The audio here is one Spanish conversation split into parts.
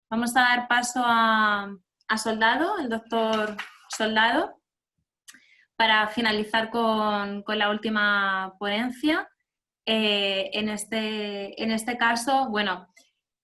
Vamos a dar paso a Soldado, el doctor Soldado, para finalizar con la última ponencia. En este caso, bueno,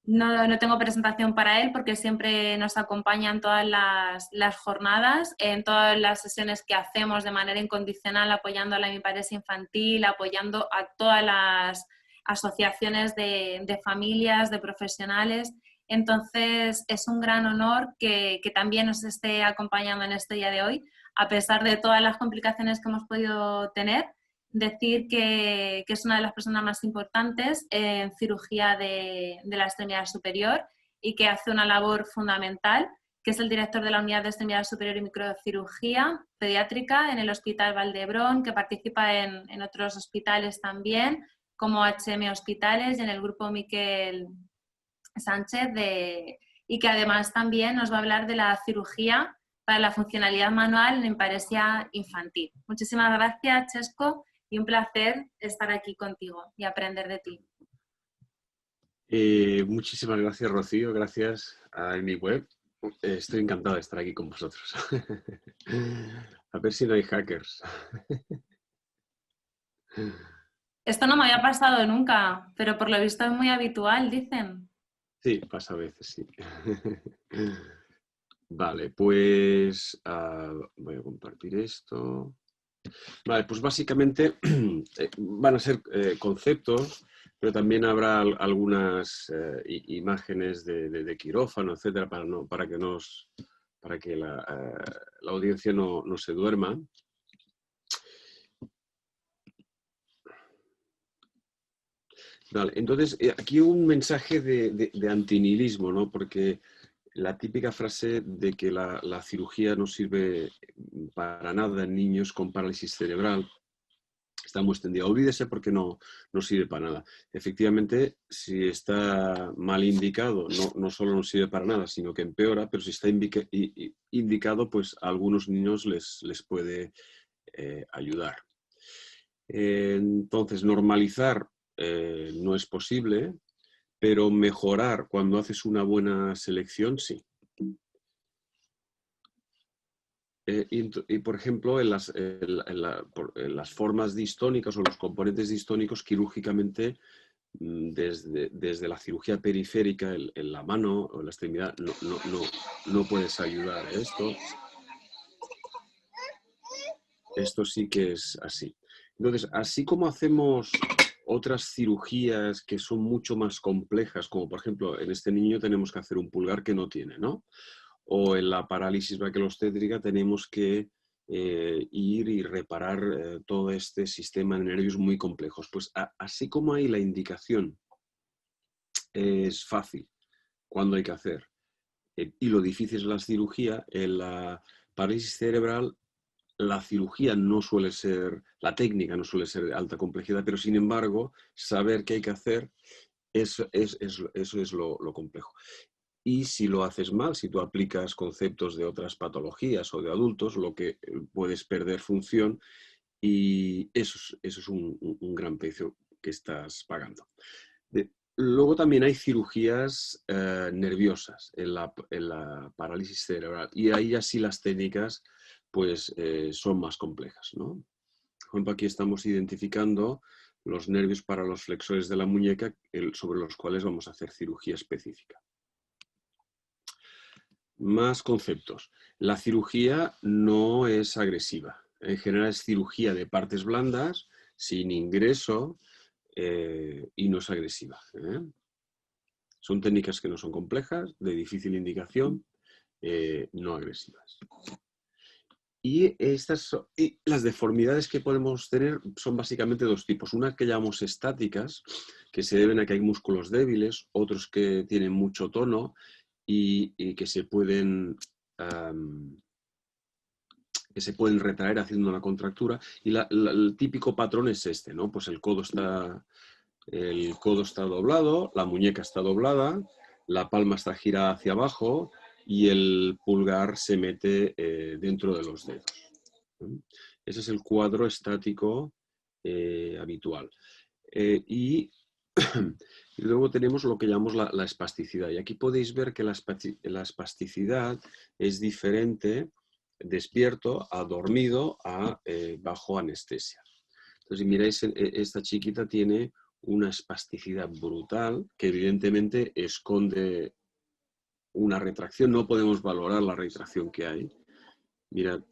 no tengo presentación para él porque siempre nos acompaña en todas las jornadas, en todas las sesiones que hacemos de manera incondicional, apoyando a la hemiparesia infantil, apoyando a todas las asociaciones de familias, de profesionales. Entonces, es un gran honor que también nos esté acompañando en este día de hoy, a pesar de todas las complicaciones que hemos podido tener. Decir que es una de las personas más importantes en cirugía de la extremidad superior y que hace una labor fundamental, que es el director de la Unidad de Extremidad Superior y Microcirugía Pediátrica en el Hospital Valdebrón, que participa en otros hospitales también, como HM Hospitales y en el grupo Miquel Sánchez, y que además también nos va a hablar de la cirugía para la funcionalidad manual en hemiparesia infantil. Muchísimas gracias, Chesco, y un placer estar aquí contigo y aprender de ti. Muchísimas gracias, Rocío. Gracias a mi web. Estoy encantado de estar aquí con vosotros. A ver si no hay hackers. Esto no me había pasado nunca, pero por lo visto es muy habitual, dicen. Sí, pasa a veces, sí. Vale, pues voy a compartir esto. Vale, pues básicamente van a ser conceptos, pero también habrá algunas imágenes de quirófano, etcétera, para que la audiencia no se duerma. Vale, entonces, aquí un mensaje de antinihilismo, ¿no? Porque la típica frase de que la cirugía no sirve para nada en niños con parálisis cerebral está muy extendida. Olvídese porque no sirve para nada. Efectivamente, si está mal indicado, no solo no sirve para nada, sino que empeora, pero si está indicado, pues a algunos niños les puede ayudar. Entonces, normalizar no es posible, pero mejorar cuando haces una buena selección, sí. Y por ejemplo, en las formas distónicas o los componentes distónicos quirúrgicamente, desde la cirugía periférica, en la mano o en la extremidad, no puedes ayudar a esto. Esto sí que es así. Entonces, así como hacemos otras cirugías que son mucho más complejas, como por ejemplo en este niño tenemos que hacer un pulgar que no tiene, ¿no? O en la parálisis braquialostétrica tenemos que ir y reparar todo este sistema de nervios muy complejos. Pues así como hay la indicación, es fácil cuando hay que hacer. Y lo difícil es la cirugía. En la parálisis cerebral, la cirugía no suele ser, la técnica no suele ser de alta complejidad, pero sin embargo, saber qué hay que hacer, eso es lo complejo. Y si lo haces mal, si tú aplicas conceptos de otras patologías o de adultos, lo que puedes perder función, y eso es un gran precio que estás pagando. Luego también hay cirugías nerviosas en la parálisis cerebral, y ahí ya sí las técnicas pues, son más complejas, ¿no? Por ejemplo, aquí estamos identificando los nervios para los flexores de la muñeca sobre los cuales vamos a hacer cirugía específica. Más conceptos. La cirugía no es agresiva. En general es cirugía de partes blandas, sin ingreso, y no es agresiva. Son técnicas que no son complejas, de difícil indicación, no agresivas. Y las deformidades que podemos tener son básicamente dos tipos. Una que llamamos estáticas, que se deben a que hay músculos débiles, otros que tienen mucho tono y que se pueden retraer haciendo una contractura. Y el típico patrón es este, ¿no? Pues el codo está doblado, la muñeca está doblada, la palma está girada hacia abajo y el pulgar se mete dentro de los dedos. Ese es el cuadro estático habitual. Y Y luego tenemos lo que llamamos la espasticidad. Y aquí podéis ver que la espasticidad es diferente despierto a dormido a bajo anestesia. Entonces, si miráis, esta chiquita tiene una espasticidad brutal que evidentemente esconde una retracción. No podemos valorar la retracción que hay. Mirad,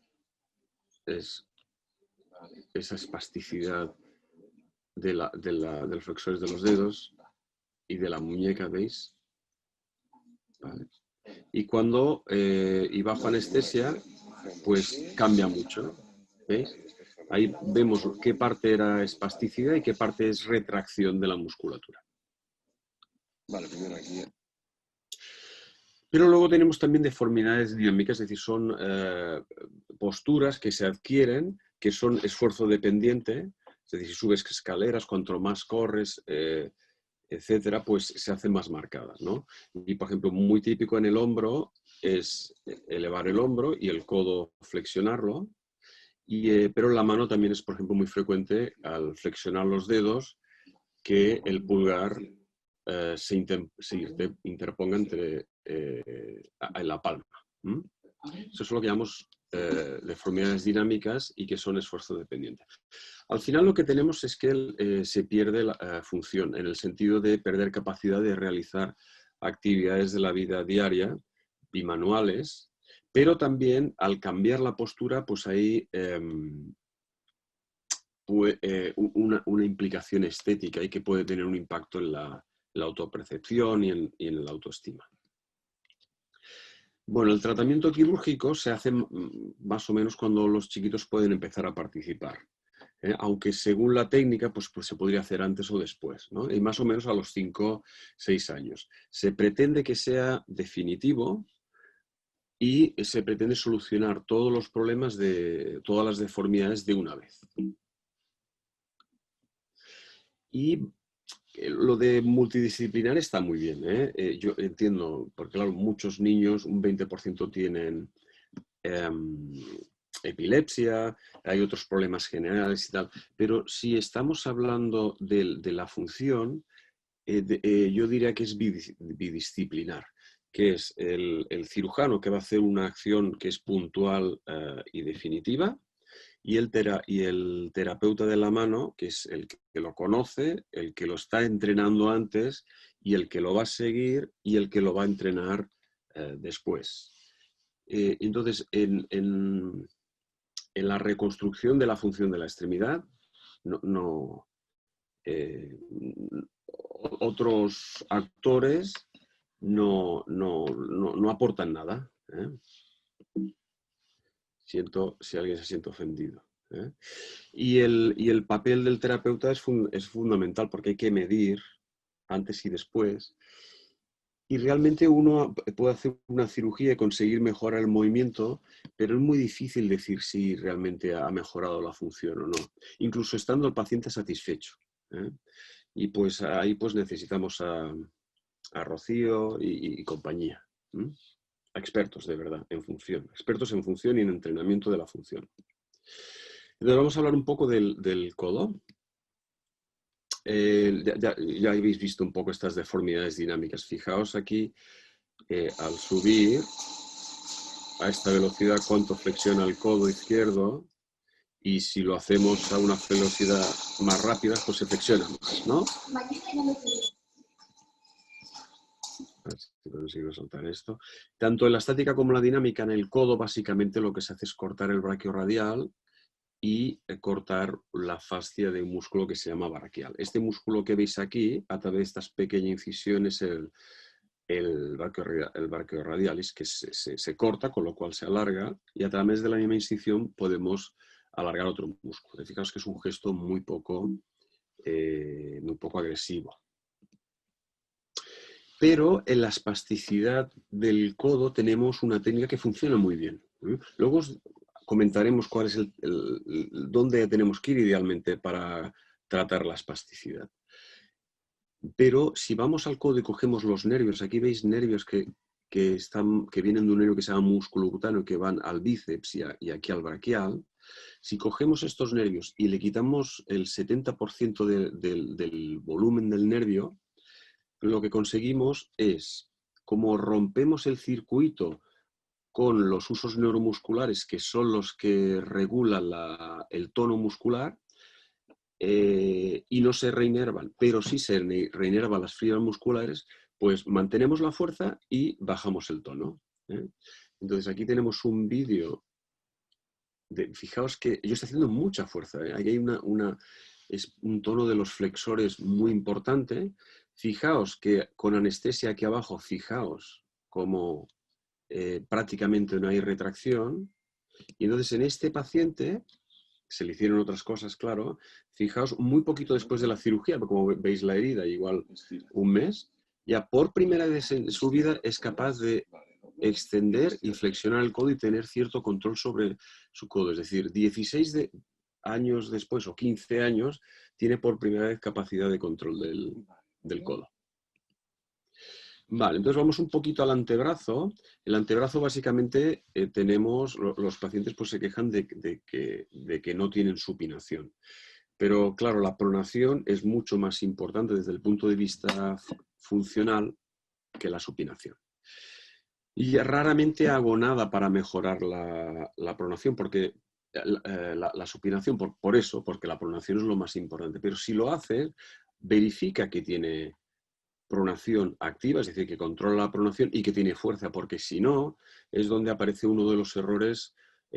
es esa espasticidad de los flexores de los dedos y de la muñeca, ¿veis? Vale. Y cuando, y bajo anestesia, pues cambia mucho, ¿veis? Ahí vemos qué parte era espasticidad y qué parte es retracción de la musculatura. Vale, primero aquí. Pero luego tenemos también deformidades dinámicas, es decir, son posturas que se adquieren, que son esfuerzo dependiente, es decir, si subes escaleras, cuanto más corres, etcétera, pues se hacen más marcadas, ¿no? Y, por ejemplo, muy típico en el hombro es elevar el hombro y el codo flexionarlo, pero en la mano también es, por ejemplo, muy frecuente al flexionar los dedos que el pulgar se interponga en la palma. Eso es lo que llamamos deformidades dinámicas y que son esfuerzo dependiente. Al final lo que tenemos es que se pierde la función, en el sentido de perder capacidad de realizar actividades de la vida diaria, bimanuales, pero también al cambiar la postura, pues hay una implicación estética y que puede tener un impacto en la autopercepción y en la autoestima. Bueno, el tratamiento quirúrgico se hace más o menos cuando los chiquitos pueden empezar a participar. Aunque según la técnica pues se podría hacer antes o después, ¿no? Y más o menos a los 5 o 6 años. Se pretende que sea definitivo y se pretende solucionar todos los problemas de todas las deformidades de una vez. Y lo de multidisciplinar está muy bien, ¿eh? Yo entiendo, porque claro, muchos niños, un 20% tienen epilepsia, hay otros problemas generales y tal, pero si estamos hablando de la función, yo diría que es bidisciplinar, que es el cirujano que va a hacer una acción que es puntual y definitiva, y el terapeuta de la mano, que es el que lo conoce, el que lo está entrenando antes y el que lo va a seguir y el que lo va a entrenar después. Entonces, en la reconstrucción de la función de la extremidad, otros actores no aportan nada. Siento si alguien se siente ofendido. Y el papel del terapeuta es fundamental porque hay que medir antes y después. Y realmente uno puede hacer una cirugía y conseguir mejorar el movimiento, pero es muy difícil decir si realmente ha mejorado la función o no, incluso estando el paciente satisfecho. Y pues ahí pues necesitamos a Rocío y compañía. Expertos de verdad en función, expertos en función y en entrenamiento de la función. Entonces vamos a hablar un poco del codo. Ya habéis visto un poco estas deformidades dinámicas. Fijaos aquí, al subir a esta velocidad, cuánto flexiona el codo izquierdo, y si lo hacemos a una velocidad más rápida, pues se flexiona más, ¿no? A ver si consigo soltar esto. Tanto en la estática como en la dinámica, en el codo, básicamente lo que se hace es cortar el braquiorradial y cortar la fascia de un músculo que se llama braquial. Este músculo que veis aquí, a través de estas pequeñas incisiones, el brachioradialis, que se corta, con lo cual se alarga, y a través de la misma incisión podemos alargar otro músculo. Fijaos que es un gesto muy poco agresivo. Pero en la espasticidad del codo tenemos una técnica que funciona muy bien. Luego comentaremos cuál es dónde tenemos que ir idealmente para tratar la espasticidad. Pero si vamos al codo y cogemos los nervios, aquí veis nervios que vienen de un nervio que se llama músculo cutáneo, que van al bíceps y aquí al braquial, Si cogemos estos nervios y le quitamos el 70% del volumen del nervio, lo que conseguimos es, como rompemos el circuito con los usos neuromusculares, que son los que regulan el tono muscular, y no se reinervan, pero sí se reinervan las fibras musculares, pues mantenemos la fuerza y bajamos el tono. Entonces aquí tenemos un vídeo. Fijaos que yo estoy haciendo mucha fuerza. Aquí hay es un tono de los flexores muy importante. Fijaos que con anestesia aquí abajo, fijaos como prácticamente no hay retracción. Y entonces en este paciente se le hicieron otras cosas, claro. Fijaos, muy poquito después de la cirugía, como veis la herida, igual un mes, ya por primera vez en su vida es capaz de extender y flexionar el codo y tener cierto control sobre su codo. Es decir, 16 años después o 15 años tiene por primera vez capacidad de control del codo. Vale, entonces vamos un poquito al antebrazo. El antebrazo básicamente tenemos, los pacientes pues se quejan de que no tienen supinación. Pero claro, la pronación es mucho más importante desde el punto de vista funcional que la supinación. Y raramente hago nada para mejorar la pronación, porque la supinación, por eso, porque la pronación es lo más importante. Pero si lo hace, verifica que tiene pronación activa, es decir, que controla la pronación y que tiene fuerza, porque si no, es donde aparece uno de los errores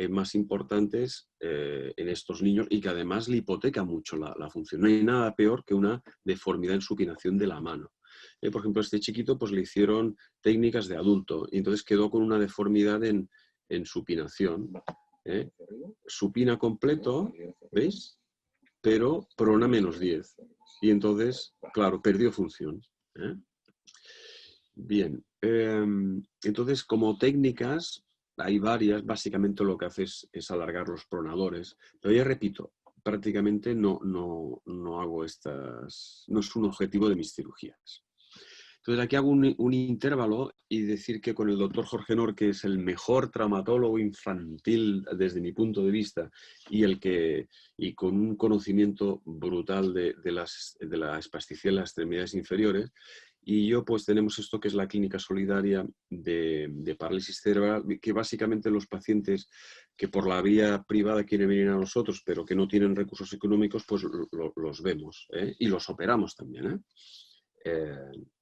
más importantes en estos niños y que además le hipoteca mucho la función. No hay nada peor que una deformidad en supinación de la mano. Por ejemplo, a este chiquito pues, le hicieron técnicas de adulto y entonces quedó con una deformidad en supinación. Supina completo, ¿veis? Pero prona menos 10. Y entonces, claro, perdió función. Bien, entonces como técnicas hay varias, básicamente lo que hace es alargar los pronadores, pero ya repito, prácticamente no hago estas, no es un objetivo de mis cirugías. Entonces aquí hago un intervalo y decir que con el doctor Jorge Nor, que es el mejor traumatólogo infantil desde mi punto de vista y con un conocimiento brutal de la espasticidad en las extremidades inferiores, y yo pues tenemos esto que es la clínica solidaria de parálisis cerebral, que básicamente los pacientes que por la vía privada quieren venir a nosotros, pero que no tienen recursos económicos, pues los vemos y los operamos también.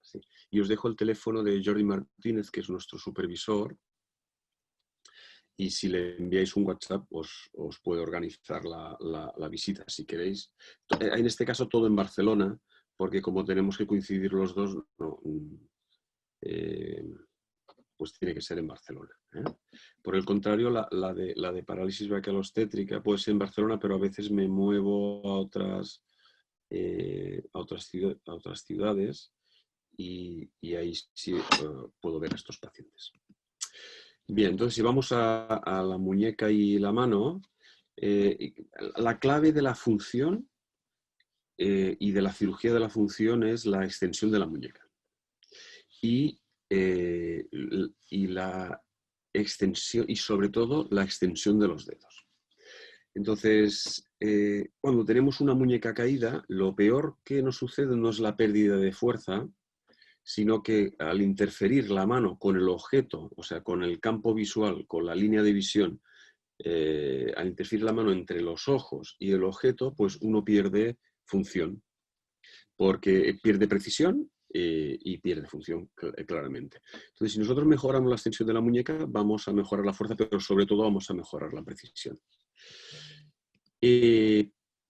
Sí. Y os dejo el teléfono de Jordi Martínez, que es nuestro supervisor, y si le enviáis un WhatsApp os puede organizar la visita si queréis. En este caso todo en Barcelona, porque como tenemos que coincidir los dos, pues tiene que ser en Barcelona. Por el contrario, la de parálisis braquial obstétrica puede ser en Barcelona, pero a veces me muevo a otras ciudades y ahí sí puedo ver a estos pacientes. Bien, entonces si vamos a la muñeca y la mano, la clave de la función y de la cirugía de la función es la extensión de la muñeca. Y la extensión, y sobre todo la extensión de los dedos. Entonces, cuando tenemos una muñeca caída, lo peor que nos sucede no es la pérdida de fuerza, sino que al interferir la mano con el objeto, o sea, con el campo visual, con la línea de visión, al interferir la mano entre los ojos y el objeto, pues uno pierde función, porque pierde precisión y pierde función claramente. Entonces, si nosotros mejoramos la extensión de la muñeca, vamos a mejorar la fuerza, pero sobre todo vamos a mejorar la precisión.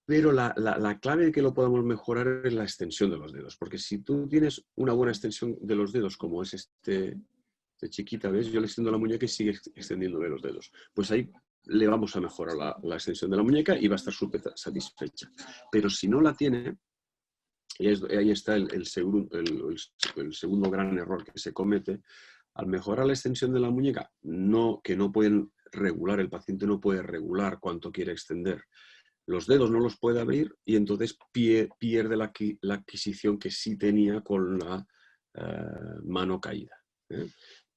Pero la clave de que lo podamos mejorar es la extensión de los dedos, porque si tú tienes una buena extensión de los dedos, como es este chiquita, ¿ves? Yo le extiendo la muñeca y sigue extendiéndole los dedos. Pues ahí le vamos a mejorar la extensión de la muñeca y va a estar súper satisfecha. Pero si no la tiene, y ahí está el segundo gran error que se comete, al mejorar la extensión de la muñeca, que no pueden regular, el paciente no puede regular cuánto quiere extender. Los dedos no los puede abrir y entonces pierde la adquisición que sí tenía con la mano caída.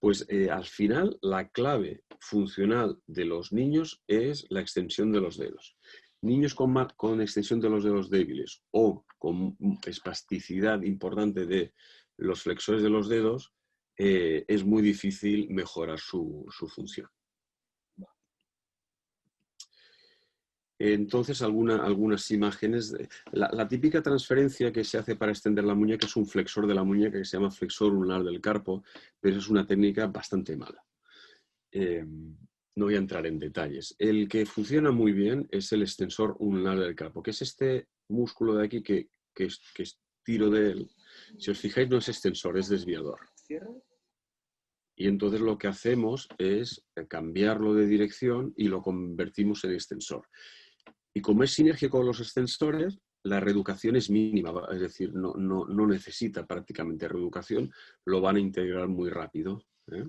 Pues al final la clave funcional de los niños es la extensión de los dedos. Niños con extensión de los dedos débiles o con espasticidad importante de los flexores de los dedos, es muy difícil mejorar su función. Entonces, algunas imágenes. La típica transferencia que se hace para extender la muñeca es un flexor de la muñeca que se llama flexor ulnar del carpo, pero es una técnica bastante mala. No voy a entrar en detalles. El que funciona muy bien es el extensor ulnar del carpo, que es este músculo de aquí que estiro de él. Si os fijáis, no es extensor, es desviador. Y entonces lo que hacemos es cambiarlo de dirección y lo convertimos en extensor. Y como es sinérgico con los extensores, la reeducación es mínima, es decir, no necesita prácticamente reeducación, lo van a integrar muy rápido, ¿eh?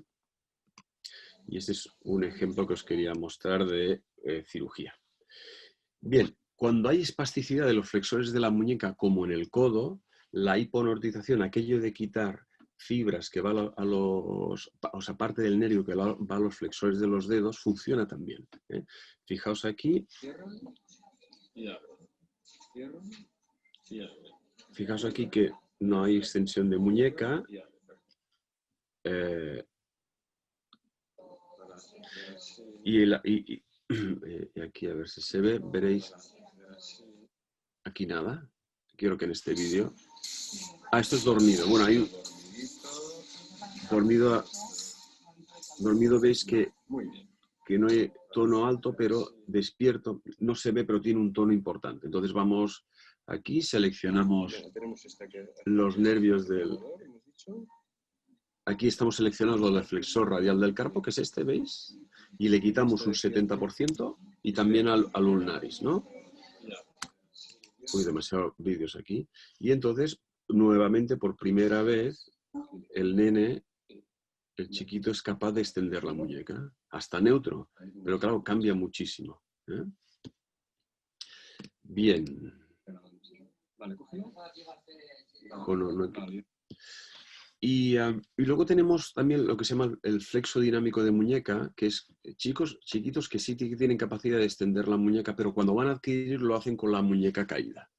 Y este es un ejemplo que os quería mostrar de cirugía. Bien, cuando hay espasticidad de los flexores de la muñeca, como en el codo, la hiponortización, aquello de quitar fibras que van a los, o sea, parte del nervio que va a los flexores de los dedos, funciona también, ¿eh? Fijaos aquí. Fijaos aquí que no hay extensión de muñeca. Y aquí a ver si se ve, veréis aquí nada. Quiero que en este vídeo... esto es dormido. Bueno, ahí dormido veis que no hay tono alto, pero despierto. No se ve, pero tiene un tono importante. Entonces vamos aquí, seleccionamos los nervios del... Aquí estamos seleccionando el flexor radial del carpo, que es este, ¿veis? Y le quitamos un 70% y también al ulnaris, ¿no? Uy, demasiados vídeos aquí. Y entonces, nuevamente, por primera vez, el nene, el chiquito, es capaz de extender la muñeca. Hasta neutro. Pero claro, cambia muchísimo, ¿eh? Bien. Y luego tenemos también lo que se llama el flexo dinámico de muñeca, que es chiquitos que sí tienen capacidad de extender la muñeca, pero cuando van a adquirir lo hacen con la muñeca caída,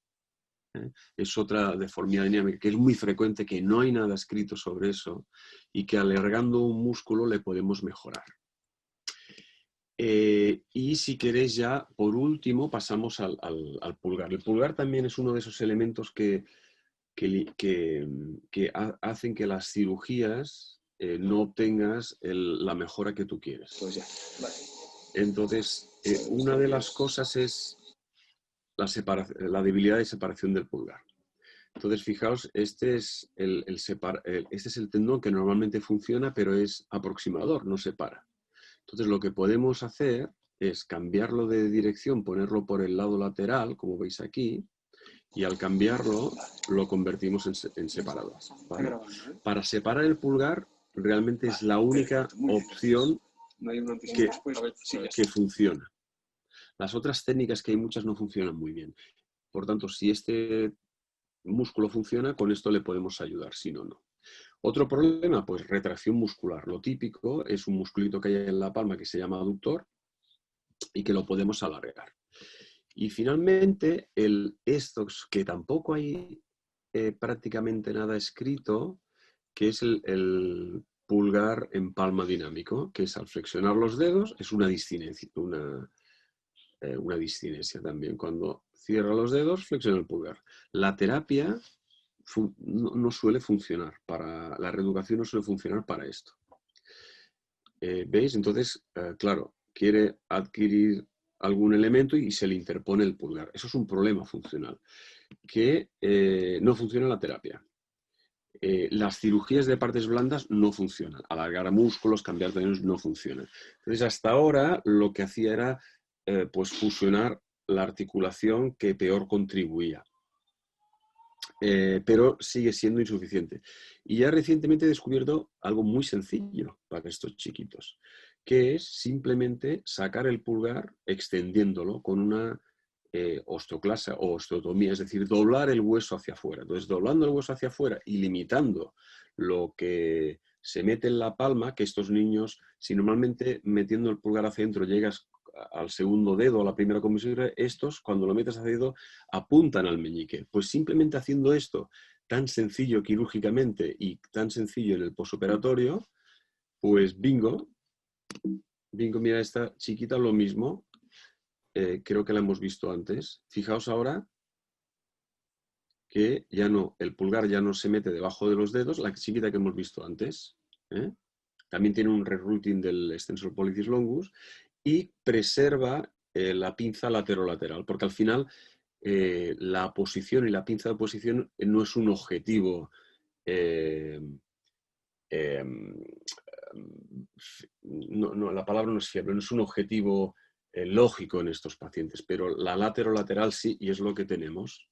¿eh? Es otra deformidad dinámica que es muy frecuente, que no hay nada escrito sobre eso y que alargando un músculo le podemos mejorar. Y si queréis ya, por último, pasamos al pulgar. El pulgar también es uno de esos elementos que hacen que las cirugías no obtengas la mejora que tú quieres. Pues ya, vale. Entonces, una de las cosas es la debilidad de separación del pulgar. Entonces, fijaos, este es el tendón que normalmente funciona, pero es aproximador, no separa. Entonces, lo que podemos hacer es cambiarlo de dirección, ponerlo por el lado lateral, como veis aquí, y al cambiarlo lo convertimos en separador, ¿vale? Para separar el pulgar realmente es la única opción que funciona. Las otras técnicas, que hay muchas, no funcionan muy bien. Por tanto, si este músculo funciona, con esto le podemos ayudar, si no, no. Otro problema, pues retracción muscular. Lo típico es un musculito que hay en la palma que se llama aductor y que lo podemos alargar. Y finalmente, esto que tampoco hay prácticamente nada escrito, que es el pulgar en palma dinámico, que es al flexionar los dedos, es una discinesia, una discinesia también. Cuando cierra los dedos, flexiona el pulgar. La terapia no suele funcionar, la reeducación no suele funcionar para esto. ¿Veis? Entonces, claro, quiere adquirir algún elemento y se le interpone el pulgar. Eso es un problema funcional, que no funciona la terapia. Las cirugías de partes blandas no funcionan. Alargar músculos, cambiar tendones, no funcionan. Entonces, hasta ahora lo que hacía era pues fusionar la articulación que peor contribuía. Pero sigue siendo insuficiente. Y ya recientemente he descubierto algo muy sencillo para estos chiquitos, que es simplemente sacar el pulgar extendiéndolo con una osteoclasia o osteotomía, es decir, doblar el hueso hacia afuera. Entonces, doblando el hueso hacia afuera y limitando lo que se mete en la palma, que estos niños, si normalmente metiendo el pulgar hacia adentro llegas al segundo dedo, a la primera comisura, estos, cuando lo metes hacia el dedo, apuntan al meñique. Pues simplemente haciendo esto, tan sencillo quirúrgicamente y tan sencillo en el posoperatorio, pues bingo, mira esta chiquita lo mismo, creo que la hemos visto antes. Fijaos ahora que ya no, el pulgar ya no se mete debajo de los dedos, la chiquita que hemos visto antes. También tiene un rerouting del extensor pollicis longus y preserva la pinza laterolateral, porque al final la posición y la pinza de posición no es un objetivo la palabra no es fiable, no es un objetivo lógico en estos pacientes, pero la laterolateral sí, y es lo que tenemos.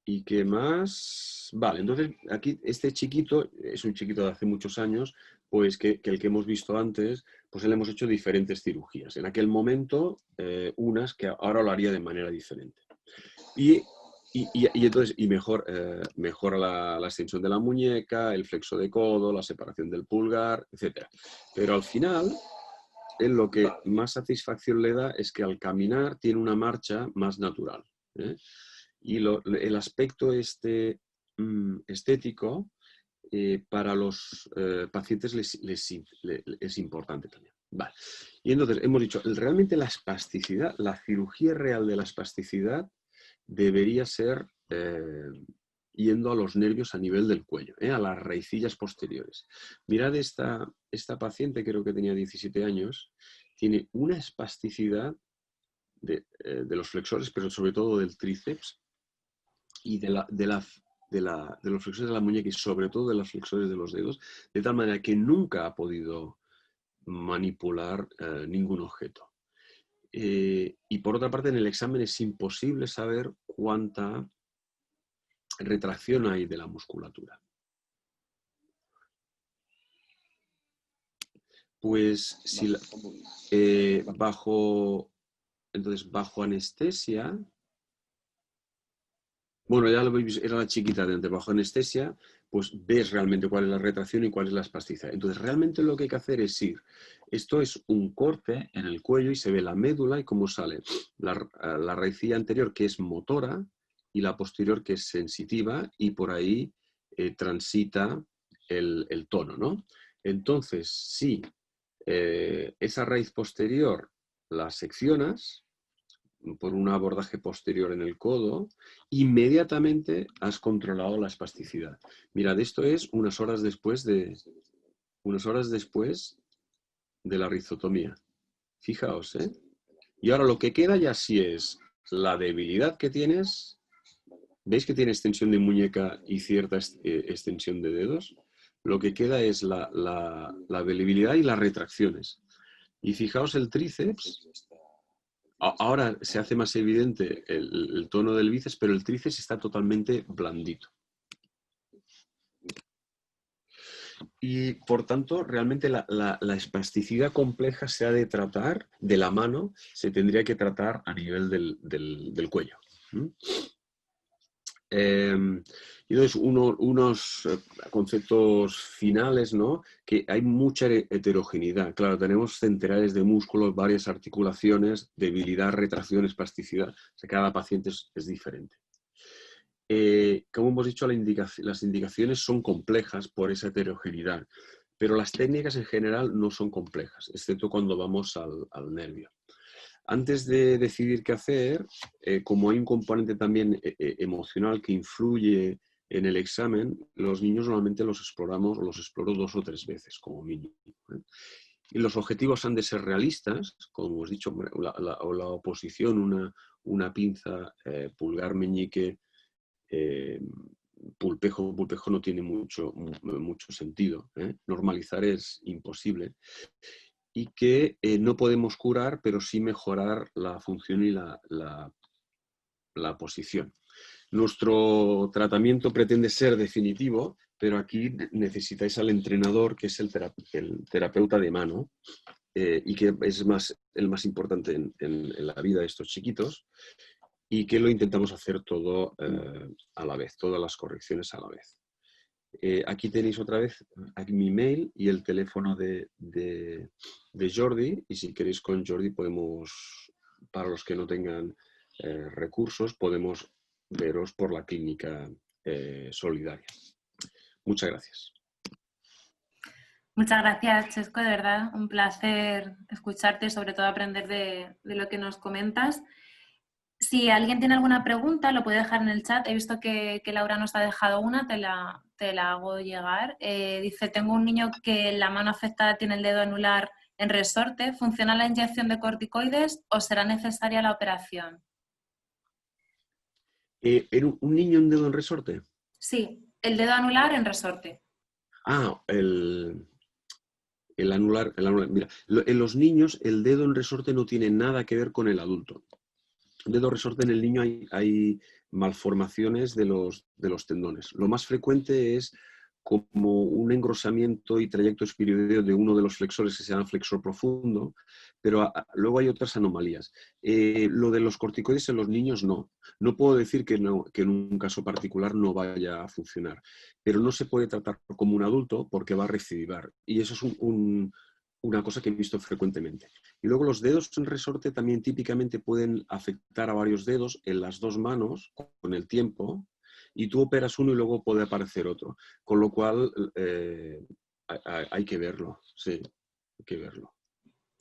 ¿Y qué más? Vale, entonces aquí este chiquito, es un chiquito de hace muchos años, pues que el que hemos visto antes, pues le hemos heexo diferentes cirugías. En aquel momento, unas que ahora lo haría de manera diferente. Y entonces mejora la extensión de la muñeca, el flexo de codo, la separación del pulgar, etc. Pero al final, él lo que más satisfacción le da es que al caminar tiene una marcha más natural. Y el aspecto estético para los pacientes es importante también. Vale. Y entonces hemos dicho, realmente la espasticidad, la cirugía real de la espasticidad debería ser yendo a los nervios a nivel del cuello, a las raicillas posteriores. Mirad esta paciente, creo que tenía 17 años, tiene una espasticidad de los flexores, pero sobre todo del tríceps y de los flexores de la muñeca y sobre todo de los flexores de los dedos, de tal manera que nunca ha podido manipular ningún objeto. Y por otra parte, en el examen es imposible saber cuánta retracción hay de la musculatura. Pues si bajo anestesia, bueno, ya lo veis, era la chiquita de antes, bajo anestesia, pues ves realmente cuál es la retracción y cuál es la espasticidad. Entonces, realmente lo que hay que hacer es ir. Esto es un corte en el cuello y se ve la médula y cómo sale la raicilla anterior, que es motora, y la posterior, que es sensitiva, y por ahí transita el tono, ¿no? Entonces, si esa raíz posterior la seccionas por un abordaje posterior en el codo, inmediatamente has controlado la espasticidad. Mirad, esto es unas horas después de la rizotomía. Fijaos, ¿eh? Y ahora lo que queda ya sí es la debilidad que tienes. ¿Veis que tiene extensión de muñeca y cierta extensión de dedos? Lo que queda es la debilidad y las retracciones. Y fijaos el tríceps. Ahora se hace más evidente el tono del bíceps, pero el tríceps está totalmente blandito. Y por tanto, realmente la espasticidad compleja se ha de tratar de la mano, se tendría que tratar a nivel del cuello. Y entonces unos conceptos finales, ¿no? Que hay mucha heterogeneidad. Claro, tenemos centenares de músculos, varias articulaciones, debilidad, retracción, espasticidad. O sea, cada paciente es diferente. Como hemos dicho, las indicaciones son complejas por esa heterogeneidad, pero las técnicas en general no son complejas, excepto cuando vamos al nervio. Antes de decidir qué hacer, como hay un componente también emocional que influye en el examen, los niños normalmente los exploro 2 o 3 veces como mínimo. Y los objetivos han de ser realistas, como hemos dicho, la oposición, una pinza, pulgar, meñique, pulpejo no tiene mucho sentido. Normalizar es imposible. Y que no podemos curar, pero sí mejorar la función y la posición. Nuestro tratamiento pretende ser definitivo, pero aquí necesitáis al entrenador, que es el terapeuta de mano, y que es el más importante en la vida de estos chiquitos, y que lo intentamos hacer todo a la vez, todas las correcciones a la vez. Aquí tenéis otra vez aquí mi mail y el teléfono de Jordi, y si queréis con Jordi podemos, para los que no tengan recursos, podemos veros por la clínica solidaria. Muchas gracias. Muchas gracias, Chesco, de verdad, un placer escucharte y sobre todo aprender de lo que nos comentas. Si alguien tiene alguna pregunta, lo puede dejar en el chat. He visto que Laura nos ha dejado una, te la hago llegar. Dice, tengo un niño que la mano afectada tiene el dedo anular en resorte. ¿Funciona la inyección de corticoides o será necesaria la operación? ¿Un niño en dedo en resorte? Sí, el dedo anular en resorte. Ah, el anular. Mira, en los niños el dedo en resorte no tiene nada que ver con el adulto. El dedo resorte en el niño hay malformaciones de los tendones. Lo más frecuente es como un engrosamiento y trayecto espiroideo de uno de los flexores que se llama flexor profundo, pero luego hay otras anomalías. Lo de los corticoides en los niños no. No puedo decir que en un caso particular no vaya a funcionar, pero no se puede tratar como un adulto porque va a recidivar. Y eso es una cosa que he visto frecuentemente. Y luego los dedos en resorte también típicamente pueden afectar a varios dedos en las dos manos con el tiempo, y tú operas uno y luego puede aparecer otro. Con lo cual hay que verlo, sí, hay que verlo.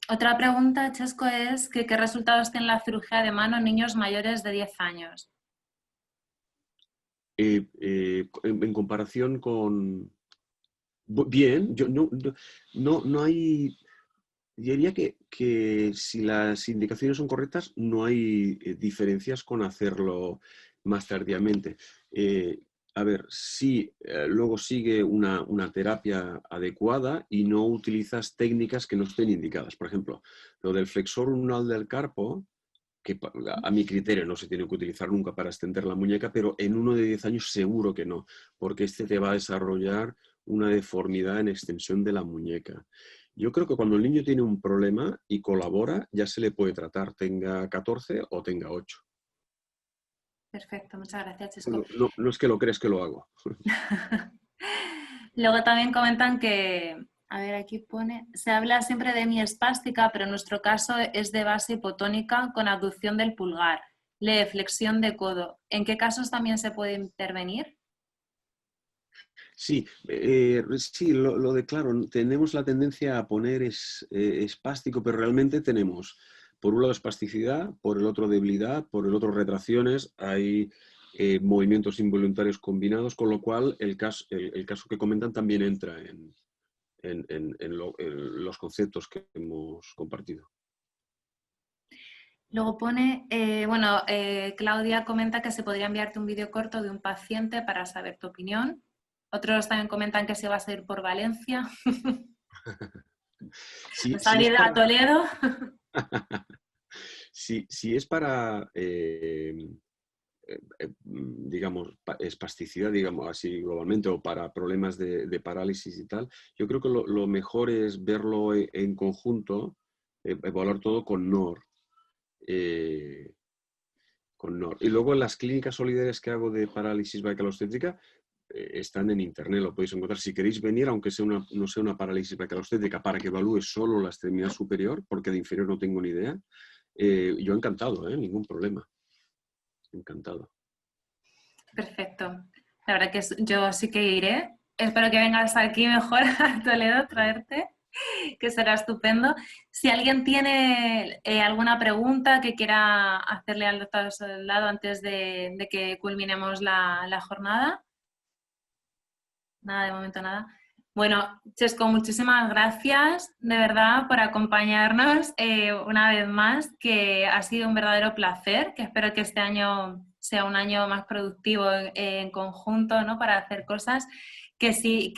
Otra pregunta, Chesco, es que ¿qué resultados tiene la cirugía de mano en niños mayores de 10 años? En comparación con... Bien, yo no hay... Yo diría que si las indicaciones son correctas, no hay diferencias con hacerlo más tardíamente. A ver, si luego sigue una terapia adecuada y no utilizas técnicas que no estén indicadas. Por ejemplo, lo del flexor unal del carpo, que a mi criterio no se tiene que utilizar nunca para extender la muñeca, pero en uno de 10 años seguro que no, porque este te va a desarrollar una deformidad en extensión de la muñeca. Yo creo que cuando el niño tiene un problema y colabora, ya se le puede tratar, tenga 14 o tenga 8. Perfecto, muchas gracias, Chesco. No es que lo crees que lo hago. Luego también comentan que, a ver, aquí pone, se habla siempre de miespástica, pero en nuestro caso es de base hipotónica con abducción del pulgar, lee flexión de codo. ¿En qué casos también se puede intervenir? Sí, sí, lo de claro, tenemos la tendencia a poner espástico, pero realmente tenemos, por un lado, espasticidad, por el otro, debilidad, por el otro, retracciones, hay movimientos involuntarios combinados, con lo cual el caso que comentan también entra en los conceptos que hemos compartido. Luego pone, Claudia comenta que se podría enviarte un vídeo corto de un paciente para saber tu opinión. Otros también comentan que se va a seguir por Valencia. Si Salir a Toledo. si es para, digamos, espasticidad, digamos así globalmente, o para problemas de parálisis y tal, yo creo que lo mejor es verlo en conjunto, evaluar todo con NOR. Y luego las clínicas solidarias que hago de parálisis braquialocéntrica están en internet, lo podéis encontrar. Si queréis venir, aunque sea no sea una parálisis braquialocéntrica, para que evalúe solo la extremidad superior, porque de inferior no tengo ni idea, yo encantado, ningún problema. Encantado. Perfecto. La verdad que yo sí que iré. Espero que vengas aquí mejor a Toledo a traerte, que será estupendo. Si alguien tiene alguna pregunta que quiera hacerle al doctor Soldado antes de que culminemos la jornada. Nada, de momento nada. Bueno, Chesco, muchísimas gracias de verdad por acompañarnos una vez más, que ha sido un verdadero placer, que espero que este año sea un año más productivo en conjunto, ¿no? Para hacer cosas. Que sí,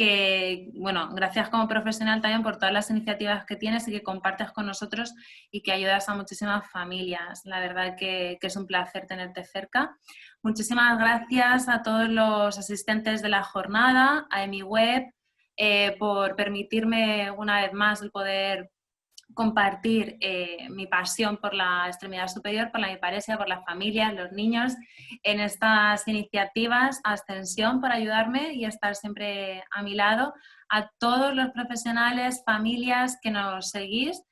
bueno, gracias como profesional también por todas las iniciativas que tienes y que compartes con nosotros y que ayudas a muchísimas familias. La verdad que es un placer tenerte cerca. Muchísimas gracias a todos los asistentes de la jornada, a EmiWeb, por permitirme una vez más el poder compartir mi pasión por la extremidad superior, por la hiparesia, por las familias, los niños, en estas iniciativas Ascensión, para ayudarme y estar siempre a mi lado. A todos los profesionales, familias que nos seguís,